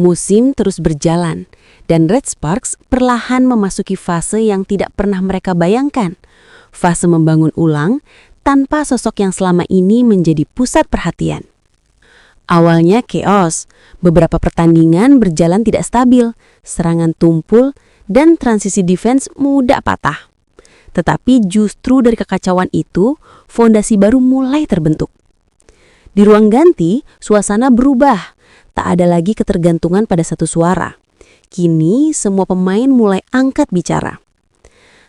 Musim terus berjalan, dan Red Sparks perlahan memasuki fase yang tidak pernah mereka bayangkan. Fase membangun ulang tanpa sosok yang selama ini menjadi pusat perhatian. Awalnya chaos, beberapa pertandingan berjalan tidak stabil, serangan tumpul, dan transisi defense mudah patah. Tetapi justru dari kekacauan itu, fondasi baru mulai terbentuk. Di ruang ganti, suasana berubah. Tak ada lagi ketergantungan pada satu suara. Kini, semua pemain mulai angkat bicara.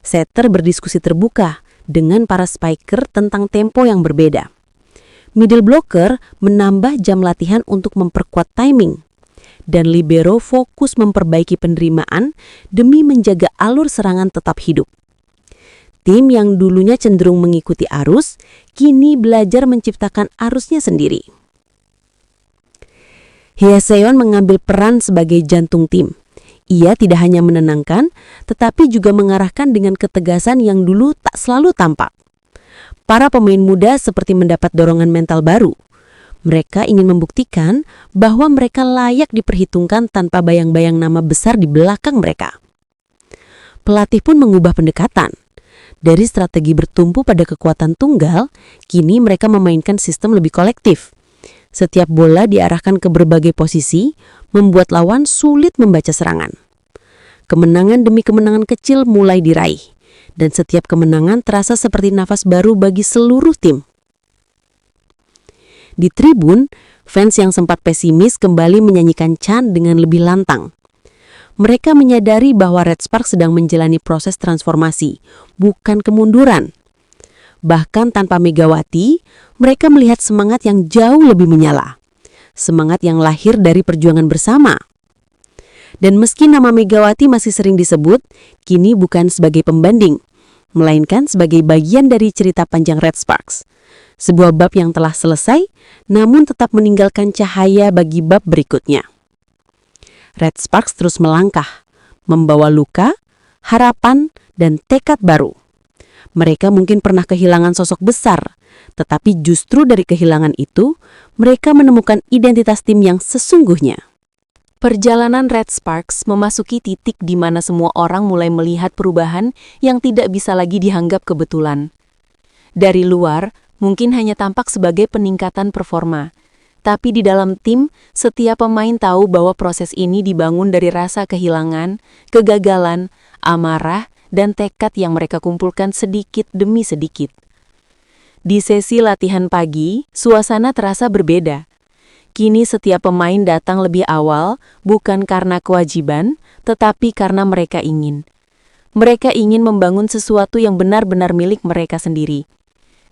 Setter berdiskusi terbuka dengan para spiker tentang tempo yang berbeda. Middle blocker menambah jam latihan untuk memperkuat timing. Dan libero fokus memperbaiki penerimaan demi menjaga alur serangan tetap hidup. Tim yang dulunya cenderung mengikuti arus, kini belajar menciptakan arusnya sendiri. Hyeseon mengambil peran sebagai jantung tim. Ia tidak hanya menenangkan, tetapi juga mengarahkan dengan ketegasan yang dulu tak selalu tampak. Para pemain muda seperti mendapat dorongan mental baru. Mereka ingin membuktikan bahwa mereka layak diperhitungkan tanpa bayang-bayang nama besar di belakang mereka. Pelatih pun mengubah pendekatan. Dari strategi bertumpu pada kekuatan tunggal, kini mereka memainkan sistem lebih kolektif. Setiap bola diarahkan ke berbagai posisi, membuat lawan sulit membaca serangan. Kemenangan demi kemenangan kecil mulai diraih, dan setiap kemenangan terasa seperti nafas baru bagi seluruh tim. Di tribun, fans yang sempat pesimis kembali menyanyikan chant dengan lebih lantang. Mereka menyadari bahwa Red Sparks sedang menjalani proses transformasi, bukan kemunduran. Bahkan tanpa Megawati, mereka melihat semangat yang jauh lebih menyala. Semangat yang lahir dari perjuangan bersama. Dan meski nama Megawati masih sering disebut, kini bukan sebagai pembanding, melainkan sebagai bagian dari cerita panjang Red Sparks. Sebuah bab yang telah selesai, namun tetap meninggalkan cahaya bagi bab berikutnya. Red Sparks terus melangkah, membawa luka, harapan, dan tekad baru. Mereka mungkin pernah kehilangan sosok besar, tetapi justru dari kehilangan itu, mereka menemukan identitas tim yang sesungguhnya. Perjalanan Red Sparks memasuki titik di mana semua orang mulai melihat perubahan yang tidak bisa lagi dianggap kebetulan. Dari luar, mungkin hanya tampak sebagai peningkatan performa. Tapi di dalam tim, setiap pemain tahu bahwa proses ini dibangun dari rasa kehilangan, kegagalan, amarah, dan tekad yang mereka kumpulkan sedikit demi sedikit. Di sesi latihan pagi, suasana terasa berbeda. Kini setiap pemain datang lebih awal, bukan karena kewajiban, tetapi karena mereka ingin. Mereka ingin membangun sesuatu yang benar-benar milik mereka sendiri.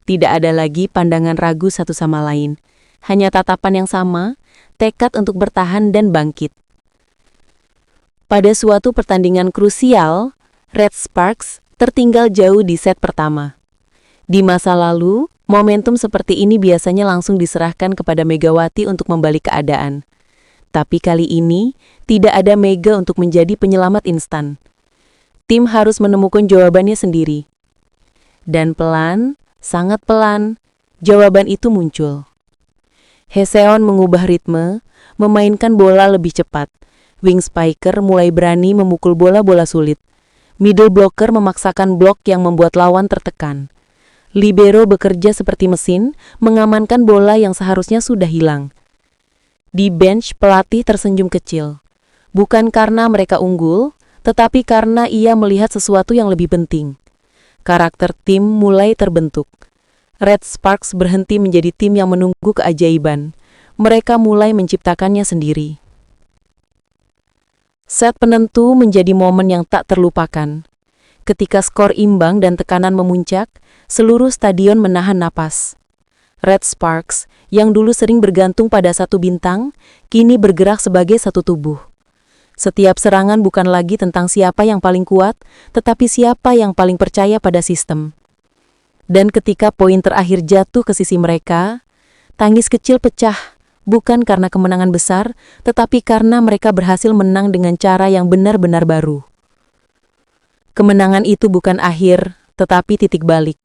Tidak ada lagi pandangan ragu satu sama lain. Hanya tatapan yang sama, tekad untuk bertahan dan bangkit. Pada suatu pertandingan krusial, Red Sparks tertinggal jauh di set pertama. Di masa lalu, momentum seperti ini biasanya langsung diserahkan kepada Megawati untuk membalik keadaan. Tapi kali ini, tidak ada Mega untuk menjadi penyelamat instan. Tim harus menemukan jawabannya sendiri. Dan pelan, sangat pelan, jawaban itu muncul. Hyeseon mengubah ritme, memainkan bola lebih cepat. Wing spiker mulai berani memukul bola-bola sulit. Middle blocker memaksakan blok yang membuat lawan tertekan. Libero bekerja seperti mesin, mengamankan bola yang seharusnya sudah hilang. Di bench, pelatih tersenyum kecil. Bukan karena mereka unggul, tetapi karena ia melihat sesuatu yang lebih penting. Karakter tim mulai terbentuk. Red Sparks berhenti menjadi tim yang menunggu keajaiban. Mereka mulai menciptakannya sendiri. Set penentu menjadi momen yang tak terlupakan. Ketika skor imbang dan tekanan memuncak, seluruh stadion menahan napas. Red Sparks, yang dulu sering bergantung pada satu bintang, kini bergerak sebagai satu tubuh. Setiap serangan bukan lagi tentang siapa yang paling kuat, tetapi siapa yang paling percaya pada sistem. Dan ketika poin terakhir jatuh ke sisi mereka, tangis kecil pecah, bukan karena kemenangan besar, tetapi karena mereka berhasil menang dengan cara yang benar-benar baru. Kemenangan itu bukan akhir, tetapi titik balik.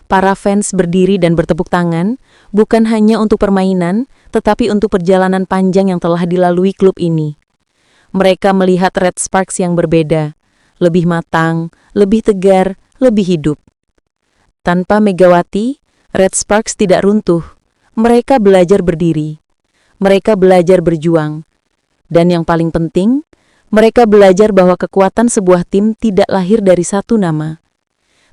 Para fans berdiri dan bertepuk tangan, bukan hanya untuk permainan, tetapi untuk perjalanan panjang yang telah dilalui klub ini. Mereka melihat Red Sparks yang berbeda, lebih matang, lebih tegar, lebih hidup. Tanpa Megawati, Red Sparks tidak runtuh. Mereka belajar berdiri. Mereka belajar berjuang. Dan yang paling penting, mereka belajar bahwa kekuatan sebuah tim tidak lahir dari satu nama,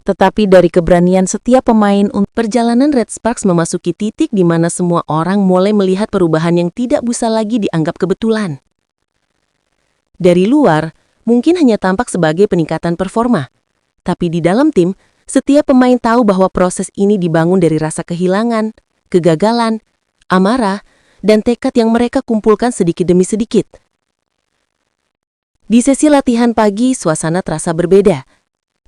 tetapi dari keberanian setiap pemain. Perjalanan Red Sparks memasuki titik di mana semua orang mulai melihat perubahan yang tidak bisa lagi dianggap kebetulan. Dari luar, mungkin hanya tampak sebagai peningkatan performa, tapi di dalam tim, setiap pemain tahu bahwa proses ini dibangun dari rasa kehilangan, kegagalan, amarah, dan tekad yang mereka kumpulkan sedikit demi sedikit. Di sesi latihan pagi, suasana terasa berbeda.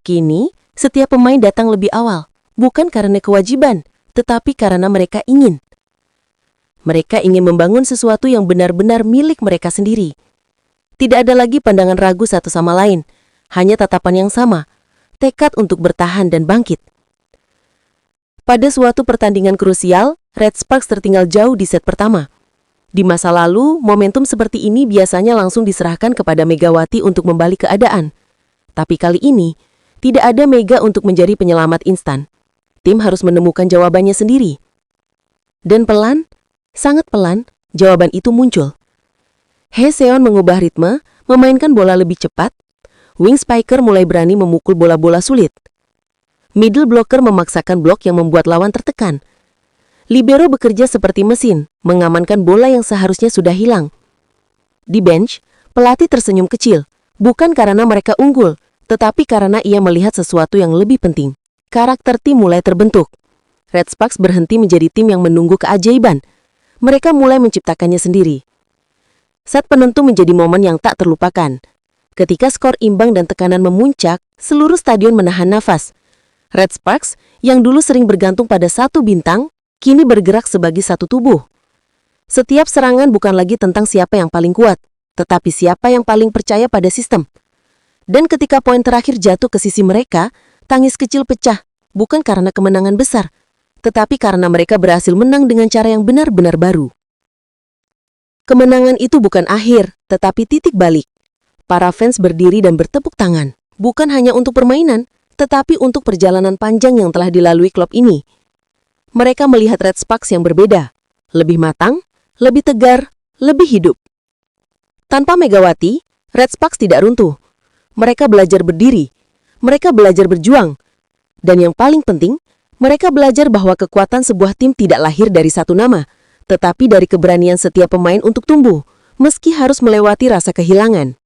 Kini, setiap pemain datang lebih awal, bukan karena kewajiban, tetapi karena mereka ingin. Mereka ingin membangun sesuatu yang benar-benar milik mereka sendiri. Tidak ada lagi pandangan ragu satu sama lain, hanya tatapan yang sama, tekad untuk bertahan dan bangkit. Pada suatu pertandingan krusial, Red Sparks tertinggal jauh di set pertama. Di masa lalu, momentum seperti ini biasanya langsung diserahkan kepada Megawati untuk membalik keadaan. Tapi kali ini, tidak ada Mega untuk menjadi penyelamat instan. Tim harus menemukan jawabannya sendiri. Dan pelan, sangat pelan, jawaban itu muncul. Hye-seon mengubah ritme, memainkan bola lebih cepat. Wing Spiker mulai berani memukul bola-bola sulit. Middle blocker memaksakan blok yang membuat lawan tertekan. Libero bekerja seperti mesin, mengamankan bola yang seharusnya sudah hilang. Di bench, pelatih tersenyum kecil, bukan karena mereka unggul, tetapi karena ia melihat sesuatu yang lebih penting. Karakter tim mulai terbentuk. Red Sparks berhenti menjadi tim yang menunggu keajaiban. Mereka mulai menciptakannya sendiri. Set penentu menjadi momen yang tak terlupakan. Ketika skor imbang dan tekanan memuncak, seluruh stadion menahan nafas. Red Sparks, yang dulu sering bergantung pada satu bintang, kini bergerak sebagai satu tubuh. Setiap serangan bukan lagi tentang siapa yang paling kuat, tetapi siapa yang paling percaya pada sistem. Dan ketika poin terakhir jatuh ke sisi mereka, tangis kecil pecah, bukan karena kemenangan besar, tetapi karena mereka berhasil menang dengan cara yang benar-benar baru. Kemenangan itu bukan akhir, tetapi titik balik. Para fans berdiri dan bertepuk tangan, bukan hanya untuk permainan, tetapi untuk perjalanan panjang yang telah dilalui klub ini. Mereka melihat Red Sparks yang berbeda, lebih matang, lebih tegar, lebih hidup. Tanpa Megawati, Red Sparks tidak runtuh. Mereka belajar berdiri, mereka belajar berjuang, dan yang paling penting, mereka belajar bahwa kekuatan sebuah tim tidak lahir dari satu nama, tetapi dari keberanian setiap pemain untuk tumbuh, meski harus melewati rasa kehilangan.